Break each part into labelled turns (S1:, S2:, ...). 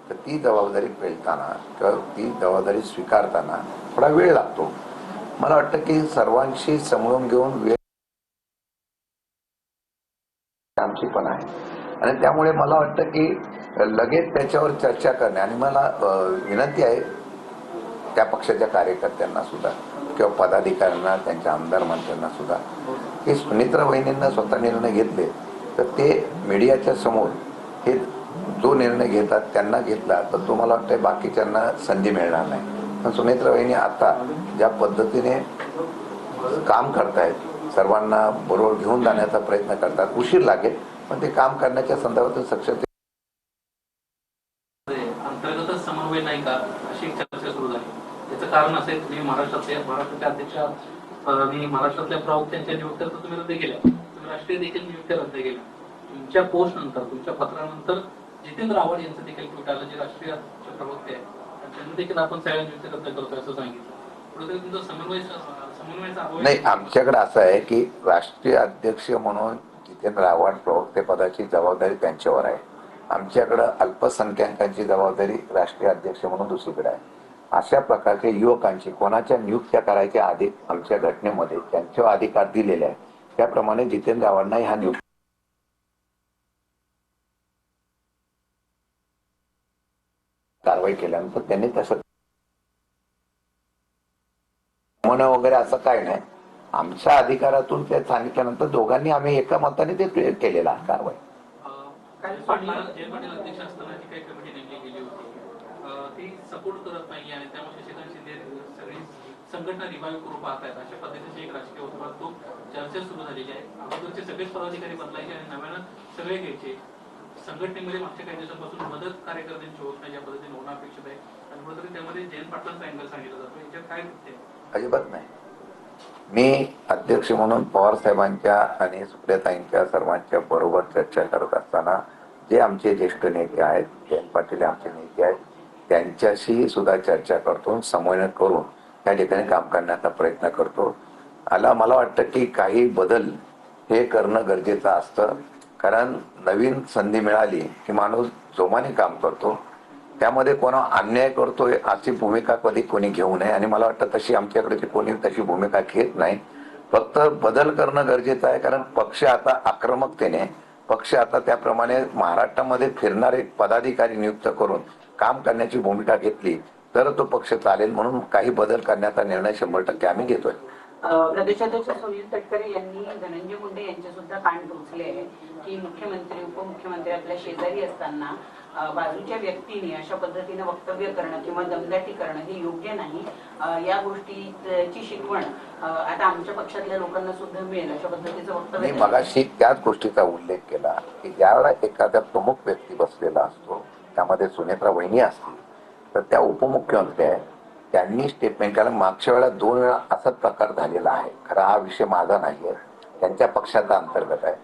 S1: तर ती जबाबदारी पेलताना किंवा ती जबाबदारी स्वीकारताना थोडा वेळ लागतो. मला वाटतं की सर्वांशी समजून घेऊन वेळ आमची पण आहे आणि त्यामुळे मला वाटतं की लगेच त्याच्यावर चर्चा करणे आणि मला विनंती आहे त्या पक्षाच्या कार्यकर्त्यांना सुद्धा किंवा पदाधिकाऱ्यांना, त्यांच्या आमदार मंत्र्यांना सुद्धा, की सुनेत्रा वहिनींना स्वतः निर्णय घेतले तर ते मीडियाच्या समोर हे जो निर्णय घेतात त्यांना घेतला तर तो मला वाटतं बाकीच्यांना संधी मिळणार नाही. पण सुनेत्रा वहिनी आता ज्या पद्धतीने काम करतायत, सर्वांना बरोबर घेऊन जाण्याचा प्रयत्न करतात, उशीर लागेल पण ते काम करण्याच्या संदर्भात सक्षम
S2: अंतर्गतच समन्वय नाही का अशी चर्चा सुरू झाली. त्याचं कारण असं आहे, तुम्ही महाराष्ट्राच्या अध्यक्ष आणि महाराष्ट्रातल्या प्रवक्त्यांच्या नियुक्त्या तर तुम्ही रद्द केल्या, तुम्ही राष्ट्रीय देखील नियुक्त्या रद्द केल्या. तुमच्या पोस्ट नंतर, तुमच्या पत्रानंतर जितेंद्र आव्हाड यांचं देखील ट्विट आलं, जे राष्ट्रीय प्रवक्ते आहेत, त्यांनी देखील आपण सगळ्या नियुक्त्या रद्द करतोय असं सांगितलं. कुठेतरी तुमचा समन्वयाचा अभाव
S1: नाही. आमच्याकडे असं आहे की राष्ट्रीय अध्यक्ष म्हणून जितेंद्र आव्हाड प्रवक्ते पदाची जबाबदारी त्यांच्यावर आहे. आमच्याकडं अल्पसंख्याकांची जबाबदारी राष्ट्रीय अध्यक्ष म्हणून दुसरीकडे आहे. अशा प्रकारच्या युवकांची कोणाच्या नियुक्त्या करायच्या आधी आमच्या घटनेमध्ये त्यांच्यावर अधिकार दिलेले आहे. त्याप्रमाणे जितेंद्र आव्हाडना ह्या नियुक्ती कारवाई केल्यानंतर त्यांनी तसं वगैरे असं काय नाही. आमच्या अधिकारातून ते सांगितल्यानंतर दोघांनी आम्ही एका मताने ते केलेला कारवाई.
S2: अध्यक्ष असताना जी काही कमिटी नेमली गेली होती ती सपोर्ट करत नाही आणि त्यामुळे शशिकांत शिंदे सगळी संघटना रिवाईव्ह करू पाहत आहेत, अशा पद्धतीचे एक राजकीय वर्तुळात चर्चा सुरू झालेली आहे. अगोदरचे सगळेच पदाधिकारी बदलायचे आणि नव्यानं सगळे घ्यायचे. संघटनेमध्ये मागच्या काही दिवसांपासून मदत कार्यकर्त्यांची होत नाही, या पद्धतीने होणं अपेक्षित आहे आणि कुठेतरी त्यामध्ये जयंत पाटलांचा अँगल सांगितलं जातो. याच्यात काय होते?
S1: अजिबात नाही. मी अध्यक्ष म्हणून पवार साहेबांच्या आणि सुप्रियाताईंच्या सर्वांच्या बरोबर चर्चा करत असताना जे आमचे ज्येष्ठ नेते आहेत, जयंत पाटील आमचे नेते आहेत, त्यांच्याशी सुद्धा चर्चा करतो, समन्वय करून त्या ठिकाणी काम करण्याचा प्रयत्न करतो. मला वाटतं की काही बदल हे करणं गरजेचं असतं, कारण नवीन संधी मिळाली की माणूस जोमाने काम करतो. त्यामध्ये कोणा अन्याय करतोय अशी भूमिका कधी कोणी घेऊ नये आणि मला वाटतं तशी आमच्याकडे कोणी तशी भूमिका घेत नाही. फक्त बदल करणं गरजेचं आहे, कारण पक्ष आता आक्रमकतेने पक्ष आता त्याप्रमाणे महाराष्ट्रामध्ये फिरणारे पदाधिकारी नियुक्त करून काम करण्याची भूमिका घेतली तर तो पक्ष चालेल. म्हणून काही बदल करण्याचा निर्णय 100% आम्ही घेतोय.
S3: प्रदेशाध्यक्ष सुनील तटकरे यांनी धनंजय मुंडे यांचे सुद्धा कान टोचले आहे की मुख्यमंत्री उपमुख्यमंत्री आपल्या शेजारी असताना बाजूच्या व्यक्तीने अशा पद्धतीने वक्तव्य करणं किंवा दमदाटी करणं हे योग्य नाही. या गोष्टीची शिकवण आता आमच्या पक्षातल्या लोकांना सुद्धा मिळेल अशा पद्धतीचं वक्तव्य.
S1: मी मगाशी त्याच गोष्टीचा उल्लेख केला की ज्यावेळेला एखाद्या प्रमुख व्यक्ती बसलेला असतो, त्यामध्ये सुनेत्रा वहिनी असतील तर त्या उपमुख्यमंत्री आहेत, त्यांनी स्टेटमेंट केलं. मागच्या वेळेला 2 वेळा असाच प्रकार झालेला आहे. खरा हा विषय माझा नाहीये, त्यांच्या पक्षाचा अंतर्गत आहे.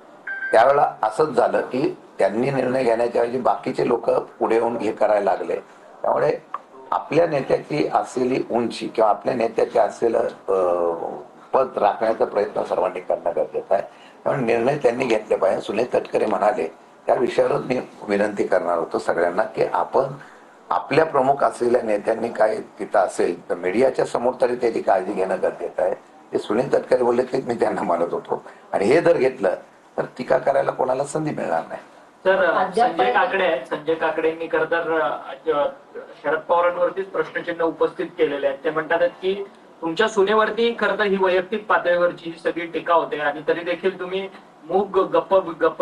S1: त्यावेळेला असंच झालं की त्यांनी निर्णय घेण्याच्या ऐवजी बाकीचे लोक पुढे येऊन हे करायला लागले. त्यामुळे आपल्या नेत्याची असलेली उंची किंवा आपल्या नेत्याचे असलेलं पद राखण्याचा प्रयत्न सर्वांनी करणं गरजेचं आहे. त्यामुळे निर्णय त्यांनी घेतले पाहिजे. सुनील तटकरे म्हणाले त्या विषयावरच मी विनंती करणार होतो सगळ्यांना की आपण आपल्या प्रमुख असलेल्या नेत्यांनी काय तिथं असेल तर मीडियाच्या समोर तरी त्याची काळजी घेणं गरजेचं आहे. ते सुनील तटकरे बोलले तेच मी त्यांना मानत होतो आणि हे जर घेतलं तर टीका करायला कोणाला संधी मिळणार नाही.
S4: सर, संजय काकडेंनी खरं तर शरद पवारांवरतीच प्रश्नचिन्ह उपस्थित केलेले आहेत. ते म्हणतात की तुमच्या सुनेवरती खरं तर ही वैयक्तिक पातळीवरची सगळी टीका होते आणि तरी देखील तुम्ही मूग गप्प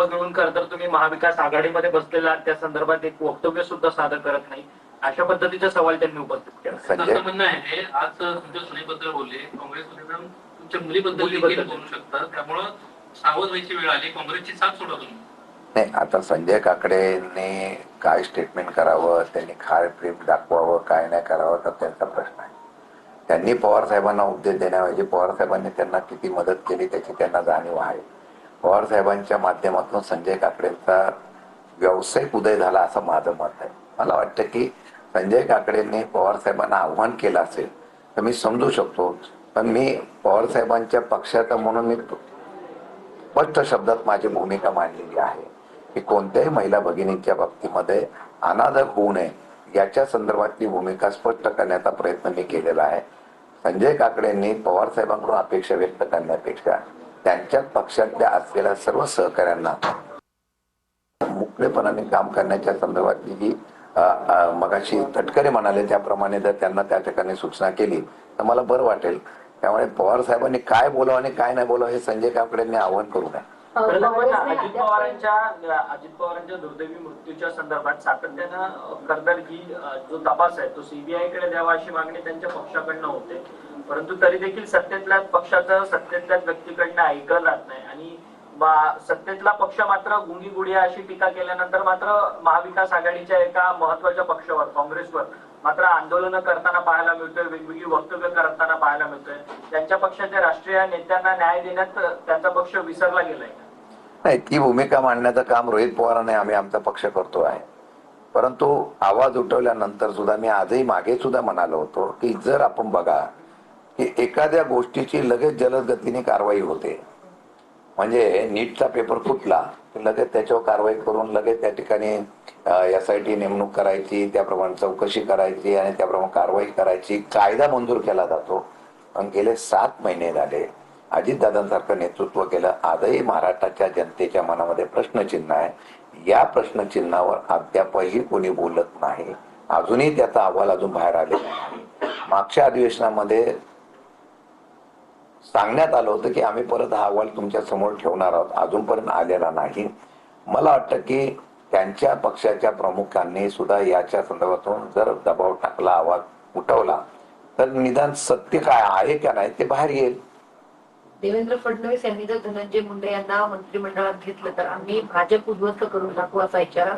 S4: घेऊन खरं तर तुम्ही महाविकास आघाडीमध्ये बसलेला त्या संदर्भात एक वक्तव्य सुद्धा सादर करत नाही, अशा पद्धतीचा सवाल त्यांनी उपस्थित केला.
S2: असं म्हणणं आहे आज तुमच्या सुनेबद्दल बोलले, काँग्रेसमध्ये तुमच्या मुलीबद्दल बोलू शकतात, त्यामुळं सावध व्हायची वेळ आली, काँग्रेसची साथ सोडा तुम्ही.
S1: नाही, आता संजय काकडेने काय स्टेटमेंट करावं, त्यांनी काय प्रेम दाखवावं, काय नाही करावं तर त्यांचा प्रश्न आहे. त्यांनी पवार साहेबांना उपदेश देण्याऐवजी पवार साहेबांनी त्यांना किती मदत केली त्याची त्यांना जाणीव आहे. पवार साहेबांच्या माध्यमातून संजय काकडेंचा व्यावसायिक उदय झाला असं माझं मत आहे. मला वाटतं की संजय काकडेंनी पवार साहेबांना आव्हान केलं असेल तर मी समजू शकतो, पण मी पवार साहेबांच्या पक्षाचा म्हणून मी स्पष्ट शब्दात माझी भूमिका मांडलेली आहे की कोणत्याही महिला भगिनींच्या बाबतीमध्ये अनादर होऊ नये याच्या संदर्भातली भूमिका स्पष्ट करण्याचा प्रयत्न मी केलेला आहे. संजय काकडेंनी पवार साहेबांकडून अपेक्षा व्यक्त करण्यापेक्षा त्यांच्या पक्षातल्या असलेल्या सर्व सहकाऱ्यांना मुक्तपणाने काम करण्याच्या संदर्भातली जी मगाशी तटकरे म्हणाले त्याप्रमाणे जर त्यांना त्या ठिकाणी सूचना केली तर मला बरं वाटेल. त्यामुळे पवार साहेबांनी काय बोलावं आणि काय नाही बोलावं हे संजय काकडेंनी आवाहन करू नये.
S4: अजित पवारांच्या दुर्दैवी मृत्यूच्या संदर्भात सातत्यानं खरतर ही जो तपास आहे तो सीबीआय कडे द्यावा अशी मागणी त्यांच्या पक्षाकडनं होते. परंतु तरी देखील सत्तेतल्याच पक्षाचं सत्तेतल्याच व्यक्तीकडनं ऐकलं जात नाही आणि सत्तेतला पक्ष मात्र गुंगी गुडिया अशी टीका केल्यानंतर मात्र महाविकास आघाडीच्या एका महत्वाच्या पक्षावर काँग्रेसवर मात्र आंदोलनं करताना पाहायला मिळतोय, वेगवेगळी वक्तव्य करताना पाहायला मिळतोय. त्यांच्या पक्षाच्या राष्ट्रीय नेत्यांना न्याय देण्यात त्यांचा पक्ष विसरला गेलाय.
S1: नाही, ती भूमिका मांडण्याचं काम रोहित पवारांनी आम्ही आमचा पक्ष करतो आहे. परंतु आवाज उठवल्यानंतर सुद्धा मी आजही मागे सुद्धा म्हणालो होतो की जर आपण बघा की एखाद्या गोष्टीची लगेच जलद गतीने कारवाई होते, म्हणजे नीटचा पेपर फुटला लगेच त्याच्यावर कारवाई करून लगेच त्या ठिकाणी SIT नेमणूक करायची, त्याप्रमाणे चौकशी करायची आणि त्याप्रमाणे कारवाई करायची, कायदा मंजूर केला जातो. पण गेले 7 महिने झाले अजितदादांसारखं नेतृत्व केलं. आजही महाराष्ट्राच्या जनतेच्या मनामध्ये प्रश्नचिन्ह आहे. या प्रश्नचिन्हावर अद्यापही कोणी बोलत नाही. अजूनही त्याचा अहवाल अजून बाहेर आलेला नाही. मागच्या अधिवेशनामध्ये सांगण्यात आलं होतं की आम्ही परत हा अहवाल तुमच्या समोर ठेवणार आहोत, अजूनपर्यंत आलेला नाही. मला वाटतं की त्यांच्या पक्षाच्या प्रमुखांनी सुद्धा याच्या संदर्भातून जर दबाव टाकला, आवाज उठवला तर निदान सत्य काय आहे का नाही ते बाहेर येईल.
S5: देवेंद्र फडणवीस यांनी जर धनंजय मुंडे यांना मंत्रिमंडळात घेतलं तर आम्ही भाजप उद्ध्वस्त करून टाकू असा इशारा